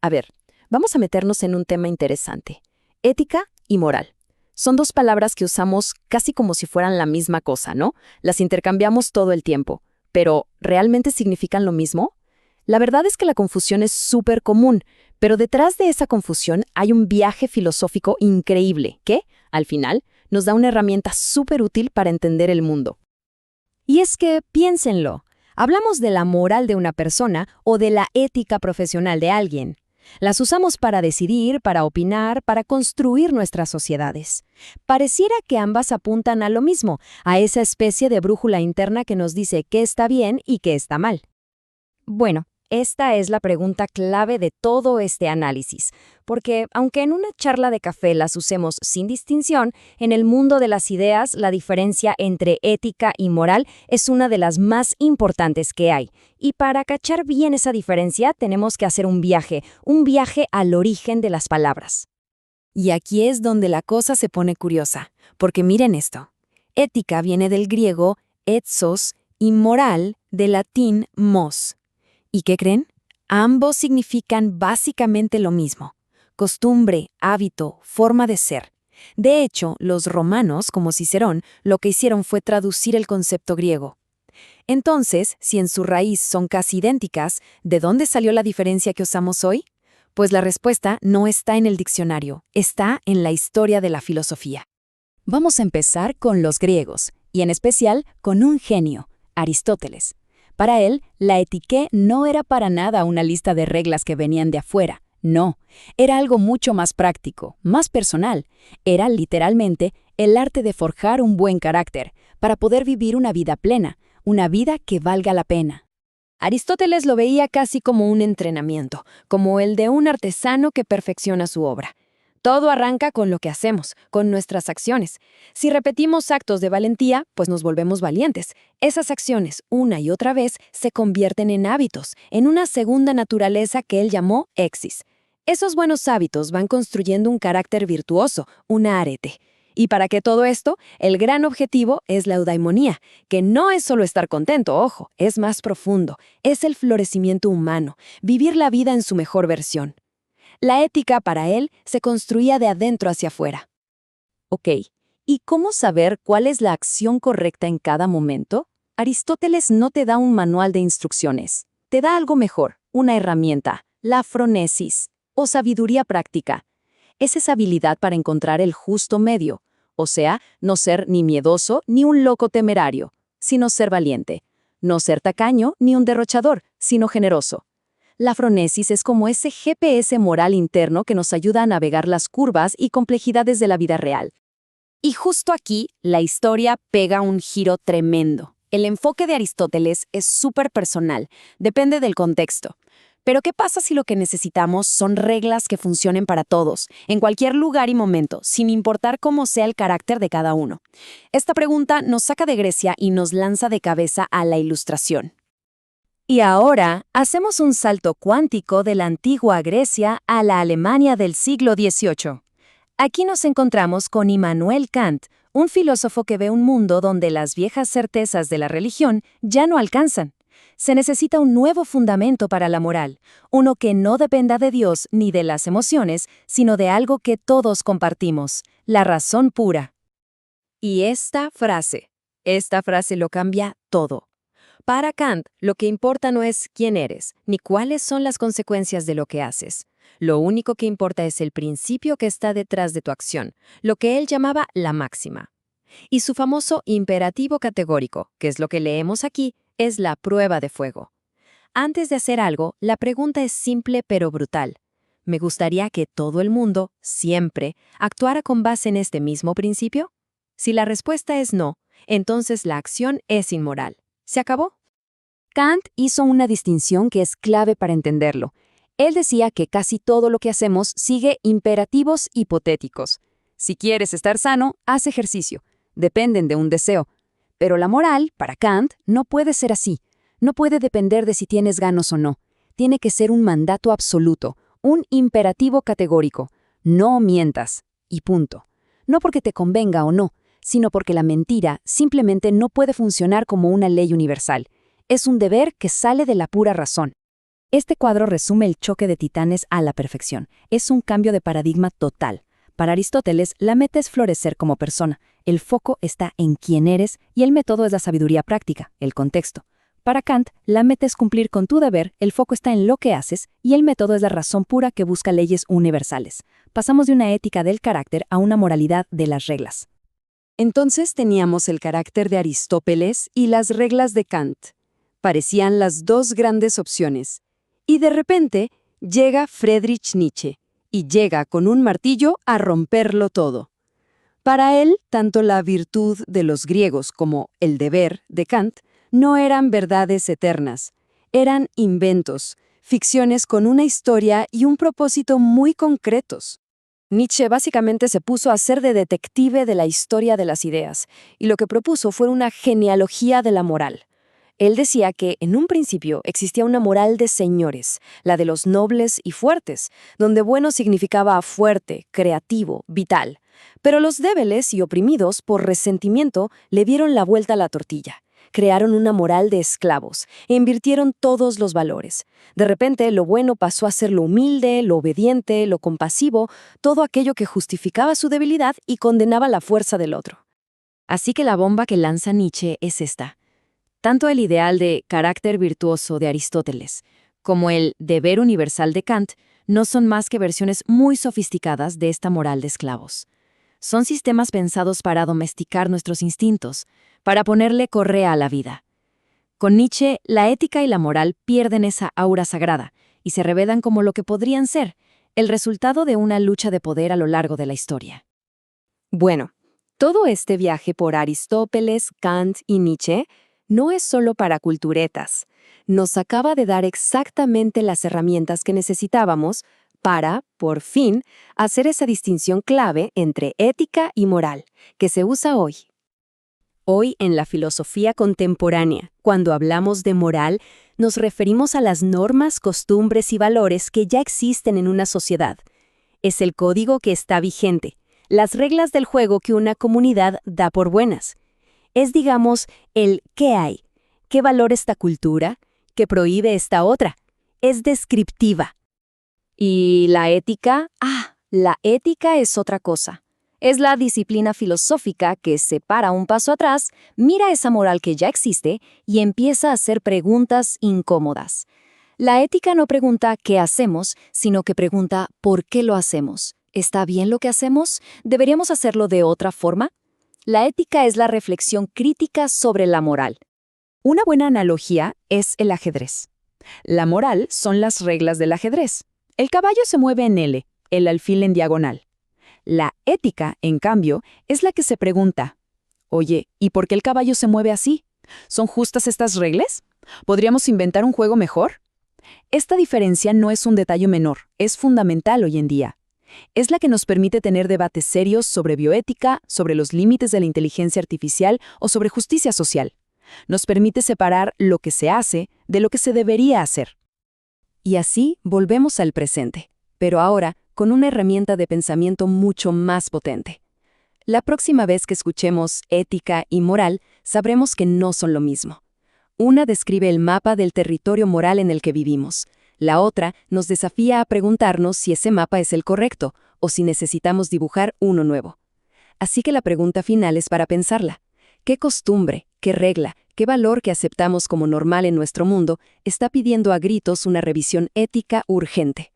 A ver, vamos a meternos en un tema interesante. Ética y moral. Son dos palabras que usamos casi como si fueran la misma cosa, ¿no? Las intercambiamos todo el tiempo. Pero, ¿realmente significan lo mismo? La verdad es que la confusión es súper común, pero detrás de esa confusión hay un viaje filosófico increíble que, al final, nos da una herramienta súper útil para entender el mundo. Y es que, piénsenlo, hablamos de la moral de una persona o de la ética profesional de alguien. Las usamos para decidir, para opinar, para construir nuestras sociedades. Pareciera que ambas apuntan a lo mismo, a esa especie de brújula interna que nos dice qué está bien y qué está mal. Bueno, esta es la pregunta clave de todo este análisis, porque aunque en una charla de café las usemos sin distinción, en el mundo de las ideas la diferencia entre ética y moral es una de las más importantes que hay. Y para cachar bien esa diferencia tenemos que hacer un viaje al origen de las palabras. Y aquí es donde la cosa se pone curiosa, porque miren esto. Ética viene del griego ethos y moral del latín mos. ¿Y qué creen? Ambos significan básicamente lo mismo: costumbre, hábito, forma de ser. De hecho, los romanos, como Cicerón, lo que hicieron fue traducir el concepto griego. Entonces, si en su raíz son casi idénticas, ¿de dónde salió la diferencia que usamos hoy? Pues la respuesta no está en el diccionario, está en la historia de la filosofía. Vamos a empezar con los griegos, y en especial con un genio, Aristóteles. Para él, la ética no era para nada una lista de reglas que venían de afuera. No, era algo mucho más práctico, más personal. Era literalmente el arte de forjar un buen carácter para poder vivir una vida plena, una vida que valga la pena. Aristóteles lo veía casi como un entrenamiento, como el de un artesano que perfecciona su obra. Todo arranca con lo que hacemos, con nuestras acciones. Si repetimos actos de valentía, pues nos volvemos valientes. Esas acciones, una y otra vez, se convierten en hábitos, en una segunda naturaleza que él llamó exis. Esos buenos hábitos van construyendo un carácter virtuoso, una arete. Y para que todo esto, el gran objetivo es la eudaimonía, que no es solo estar contento, ojo, es más profundo, es el florecimiento humano, vivir la vida en su mejor versión. La ética para él se construía de adentro hacia afuera. Ok, ¿y cómo saber cuál es la acción correcta en cada momento? Aristóteles no te da un manual de instrucciones, te da algo mejor, una herramienta, la fronesis, o sabiduría práctica. Es esa habilidad para encontrar el justo medio, o sea, no ser ni miedoso ni un loco temerario, sino ser valiente, no ser tacaño ni un derrochador, sino generoso. La fronesis es como ese GPS moral interno que nos ayuda a navegar las curvas y complejidades de la vida real. Y justo aquí, la historia pega un giro tremendo. El enfoque de Aristóteles es súper personal, depende del contexto. Pero ¿qué pasa si lo que necesitamos son reglas que funcionen para todos, en cualquier lugar y momento, sin importar cómo sea el carácter de cada uno? Esta pregunta nos saca de Grecia y nos lanza de cabeza a la Ilustración. Y ahora hacemos un salto cuántico de la antigua Grecia a la Alemania del siglo XVIII. Aquí nos encontramos con Immanuel Kant, un filósofo que ve un mundo donde las viejas certezas de la religión ya no alcanzan. Se necesita un nuevo fundamento para la moral, uno que no dependa de Dios ni de las emociones, sino de algo que todos compartimos, la razón pura. Y esta frase lo cambia todo. Para Kant, lo que importa no es quién eres, ni cuáles son las consecuencias de lo que haces. Lo único que importa es el principio que está detrás de tu acción, lo que él llamaba la máxima. Y su famoso imperativo categórico, que es lo que leemos aquí, es la prueba de fuego. Antes de hacer algo, la pregunta es simple pero brutal. ¿Me gustaría que todo el mundo, siempre, actuara con base en este mismo principio? Si la respuesta es no, entonces la acción es inmoral. ¿Se acabó? Kant hizo una distinción que es clave para entenderlo. Él decía que casi todo lo que hacemos sigue imperativos hipotéticos. Si quieres estar sano, haz ejercicio. Dependen de un deseo. Pero la moral, para Kant, no puede ser así. No puede depender de si tienes ganas o no. Tiene que ser un mandato absoluto, un imperativo categórico. No mientas. Y punto. No porque te convenga o no, sino porque la mentira simplemente no puede funcionar como una ley universal. Es un deber que sale de la pura razón. Este cuadro resume el choque de titanes a la perfección. Es un cambio de paradigma total. Para Aristóteles, la meta es florecer como persona. El foco está en quién eres y el método es la sabiduría práctica, el contexto. Para Kant, la meta es cumplir con tu deber, el foco está en lo que haces y el método es la razón pura que busca leyes universales. Pasamos de una ética del carácter a una moralidad de las reglas. Entonces teníamos el carácter de Aristóteles y las reglas de Kant. Parecían las dos grandes opciones. Y de repente llega Friedrich Nietzsche, y llega con un martillo a romperlo todo. Para él, tanto la virtud de los griegos como el deber de Kant no eran verdades eternas, eran inventos, ficciones con una historia y un propósito muy concretos. Nietzsche básicamente se puso a ser de detective de la historia de las ideas, y lo que propuso fue una genealogía de la moral. Él decía que, en un principio, existía una moral de señores, la de los nobles y fuertes, donde bueno significaba fuerte, creativo, vital. Pero los débiles y oprimidos, por resentimiento, le dieron la vuelta a la tortilla. Crearon una moral de esclavos e invirtieron todos los valores. De repente, lo bueno pasó a ser lo humilde, lo obediente, lo compasivo, todo aquello que justificaba su debilidad y condenaba la fuerza del otro. Así que la bomba que lanza Nietzsche es esta. Tanto el ideal de carácter virtuoso de Aristóteles como el deber universal de Kant no son más que versiones muy sofisticadas de esta moral de esclavos. Son sistemas pensados para domesticar nuestros instintos, para ponerle correa a la vida. Con Nietzsche, la ética y la moral pierden esa aura sagrada y se revelan como lo que podrían ser, el resultado de una lucha de poder a lo largo de la historia. Bueno, todo este viaje por Aristóteles, Kant y Nietzsche no es solo para culturetas. Nos acaba de dar exactamente las herramientas que necesitábamos para, por fin, hacer esa distinción clave entre ética y moral, que se usa hoy. Hoy, en la filosofía contemporánea, cuando hablamos de moral, nos referimos a las normas, costumbres y valores que ya existen en una sociedad. Es el código que está vigente, las reglas del juego que una comunidad da por buenas. Es, digamos, el ¿qué hay? ¿Qué valora esta cultura? ¿Qué prohíbe esta otra? Es descriptiva. ¿Y la ética? La ética es otra cosa. Es la disciplina filosófica que se para un paso atrás, mira esa moral que ya existe y empieza a hacer preguntas incómodas. La ética no pregunta qué hacemos, sino que pregunta por qué lo hacemos. ¿Está bien lo que hacemos? ¿Deberíamos hacerlo de otra forma? La ética es la reflexión crítica sobre la moral. Una buena analogía es el ajedrez. La moral son las reglas del ajedrez. El caballo se mueve en L, el alfil en diagonal. La ética, en cambio, es la que se pregunta, oye, ¿y por qué el caballo se mueve así? ¿Son justas estas reglas? ¿Podríamos inventar un juego mejor? Esta diferencia no es un detalle menor, es fundamental hoy en día. Es la que nos permite tener debates serios sobre bioética, sobre los límites de la inteligencia artificial o sobre justicia social. Nos permite separar lo que se hace de lo que se debería hacer. Y así volvemos al presente, pero ahora con una herramienta de pensamiento mucho más potente. La próxima vez que escuchemos ética y moral, sabremos que no son lo mismo. Una describe el mapa del territorio moral en el que vivimos. La otra nos desafía a preguntarnos si ese mapa es el correcto o si necesitamos dibujar uno nuevo. Así que la pregunta final es para pensarla. ¿Qué costumbre, qué regla, qué valor que aceptamos como normal en nuestro mundo está pidiendo a gritos una revisión ética urgente?